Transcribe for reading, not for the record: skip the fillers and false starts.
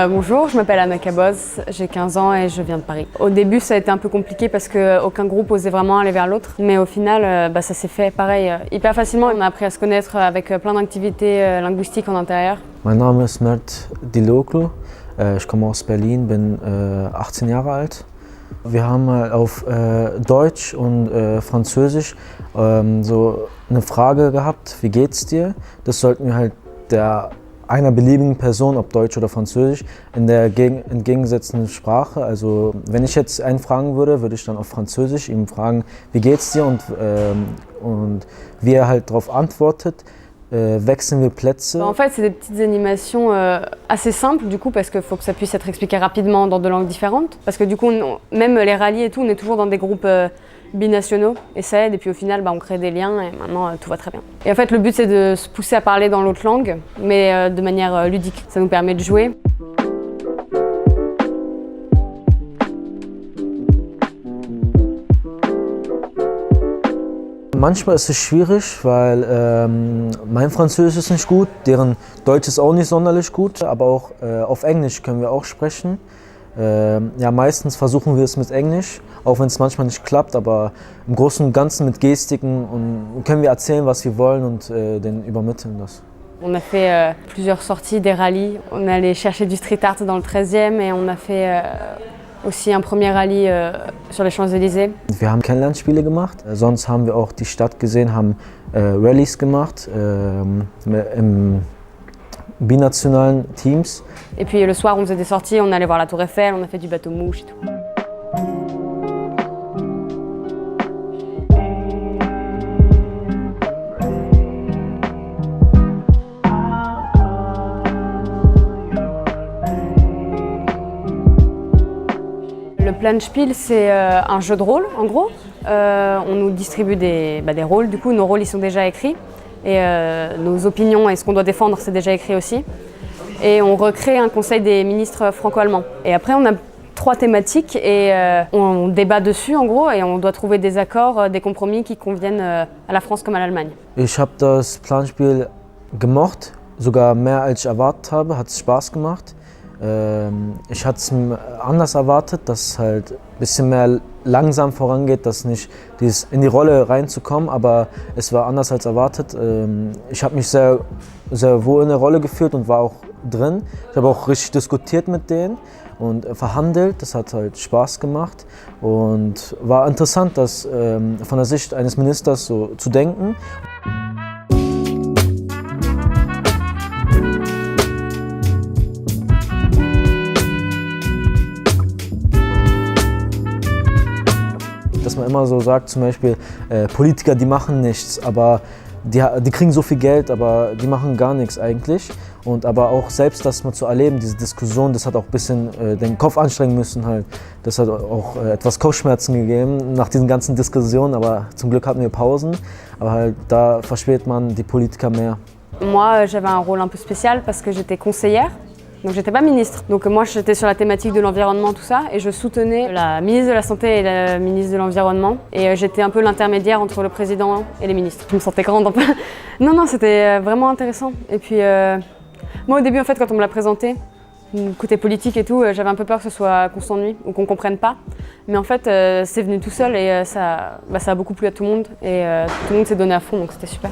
Bonjour, je m'appelle Anna Caboz, j'ai 15 ans et je viens de Paris. Au début, ça a été un peu compliqué parce qu'aucun groupe osait vraiment aller vers l'autre. Mais au final, ça s'est fait pareil, hyper facilement. On a appris à se connaître avec plein d'activités linguistiques en intérieur. Mein Name ist Mert Diloglu, ich komme aus Berlin, bin 18 Jahre alt. Wir haben auf Deutsch und Französisch so eine Frage gehabt, wie geht's dir? Das sollten wir halt einer beliebigen Person, ob Deutsch oder Französisch, in der entgegengesetzten Sprache. Also wenn ich jetzt einen fragen würde, würde ich dann auf Französisch ihm fragen, wie geht's dir? Und wie er halt darauf antwortet, wechseln wir Plätze. En fait, c'est des petites animations assez simples du coup parce qu'il faut que ça puisse être expliqué rapidement dans deux langues différentes. Parce que du coup, même les rallyes et tout, on est toujours dans des groupes binationaux et ça aide. Et puis au final, on crée des liens et maintenant tout va très bien. Et en fait, le but c'est de se pousser à parler dans l'autre langue, mais de manière ludique. Ça nous permet de jouer. Manchmal ist es schwierig, weil mein Französisch ist nicht gut, deren Deutsch ist auch nicht sonderlich gut, aber auch auf Englisch können wir auch sprechen. Ja, meistens versuchen wir es mit Englisch, auch wenn es manchmal nicht klappt, aber im Großen und Ganzen mit Gestiken und können wir erzählen, was wir wollen und denen übermitteln das. On a fait plusieurs sorties, des rallyes. On est allé chercher du street art dans le 13e et on a fait aussi un premier Rallye sur les Champs-Élysées. Wir haben Kennenlernspiele gemacht, sonst haben wir auch die Stadt gesehen, haben Rallyes gemacht im binationalen Teams. Et puis le soir, on faisait des sorties, on allait voir la Tour Eiffel, on a fait du bateau-mouche et tout. Le Planspiel, c'est un jeu de rôle, en gros. On nous distribue des rôles, du coup, nos rôles ils sont déjà écrits. Et nos opinions et ce qu'on doit défendre, c'est déjà écrit aussi. Et on recrée un conseil des ministres franco-allemands. Et après, on a 3 thématiques et on débat dessus, en gros, et on doit trouver des accords, des compromis qui conviennent à la France comme à l'Allemagne. Ich habe das Planspiel gemocht, sogar mehr als ich erwartet habe, hat es Spaß gemacht. Ich hatte es anders erwartet, dass es halt ein bisschen mehr langsam vorangeht, dass nicht dieses in die Rolle reinzukommen, aber es war anders als erwartet. Ich habe mich sehr, sehr wohl in der Rolle gefühlt und war auch drin. Ich habe auch richtig diskutiert mit denen und verhandelt, das hat halt Spaß gemacht und war interessant, das von der Sicht eines Ministers so zu denken. Dass man immer so sagt, zum Beispiel Politiker, die machen nichts, aber die kriegen so viel Geld, aber die machen gar nichts eigentlich. Und aber auch selbst das mal zu erleben, diese Diskussion, das hat auch ein bisschen den Kopf anstrengen müssen halt. Das hat auch etwas Kopfschmerzen gegeben nach diesen ganzen Diskussionen, aber zum Glück hatten wir Pausen. Aber halt da versteht man die Politiker mehr. Moi, j'avais un rôle un peu spécial parce que j'étais conseillère. Donc j'étais pas ministre. Donc moi j'étais sur la thématique de l'environnement, tout ça, et je soutenais la ministre de la Santé et la ministre de l'Environnement. Et j'étais un peu l'intermédiaire entre le président et les ministres. Je me sentais grande un peu. Non, c'était vraiment intéressant. Et puis moi au début en fait quand on me l'a présenté, côté politique et tout, j'avais un peu peur qu'on s'ennuie ou qu'on comprenne pas. Mais en fait c'est venu tout seul et ça a beaucoup plu à tout le monde. Et tout le monde s'est donné à fond, donc c'était super.